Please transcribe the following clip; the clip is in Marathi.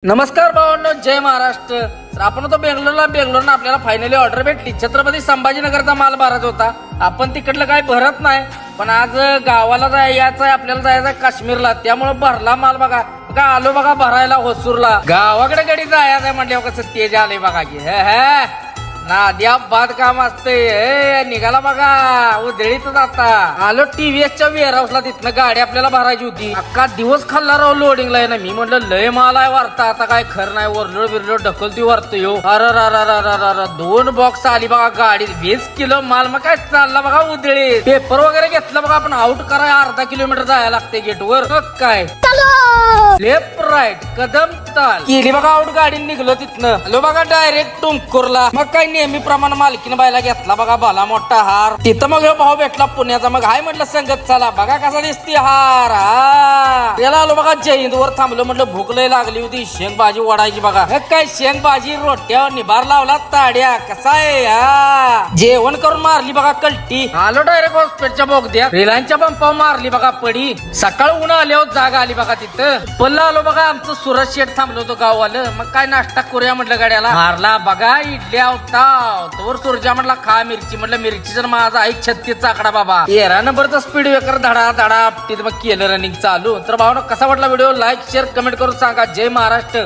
नमस्कार भावांनो, जय महाराष्ट्र. तर आपण होतो बेंगलोरला आपल्याला फायनली ऑर्डर भेटली. छत्रपती संभाजीनगरचा माल भरायचा होता. आपण तिकडलं काही भरत नाही, पण आज गावाला यायचं आहे, आपल्याला जायचं आहे काश्मीरला. त्यामुळे भरला माल बघा. आलो बघा भरायला होसूरला. गावाकडे गडी जायचं आहे म्हटल्यावर कसं तेज आले बघा की नाद्या बाद काम असते. निघाला बघा उधळीतच. आता आलो टीव्हीएसच्या वेअरहाऊसला. तिथनं गाडी आपल्याला भरायची होती. अख्खा दिवस खाल्ला राव लोडिंगला ना. मी म्हटलं लय माल आहे वारता, आता काय खरं नाही. वरलोड बिरलोड ढकलती वारतो यो. अरे 2 बॉक्स आली बघा गाडी. 20 किलो माल. मग काय चालला बघा उधळी. पेपर वगैरे घेतला बघा. आपण आउट कराय अर्धा किलोमीटर जायला लागते गेटवर. काय लेफ्ट राईट कदम ताल केली बघा आउट. गाडी निघलो तिथनं. आलो बघा डायरेक्ट टुमकुरला. मग काय नेहमीप्रमाणे मालकीनं बायला घेतला बघा भला मोठा हार. तिथं मग भाऊ भेटला पुण्याचा. मग हाय म्हटलं संगत चला. बघा कसा दिसती हार. त्याला आलो बघा जयंत वर थांबलो. म्हटलं भूक लय लागली होती. शेंग भाजी वडायची बघा. काय शेंग भाजी रोट्यावर निभार लावला ताड्या. कसा आहे जेवण करून मारली बघा कल्टी. आलो डायरेक्ट हॉस्पिटलच्या बोगद्या. रिलायन्सच्या पंपावर मारली बघा पडी. सकाळ ऊन आल्यावर जागा आली बघा तिथं. पल्ला आलो बघा. आमचं सुरत शेठ थांबलो होतो गाववालं. मग काय नाश्ता करूया म्हटलं गाड्याला. मारला बघा इडल्या होता. तोवर सुरजा म्हटला खा मिरची. म्हटलं मिरची जर माझा आई 36 आकडा बाबा. 13 नंबरचा स्पीड ब्रेकर धडा धडा आपटीत मग केलं रनिंग चालू. तर भावना कसा वाटला व्हिडिओ लाईक शेअर कमेंट करून सांगा. जय महाराष्ट्र.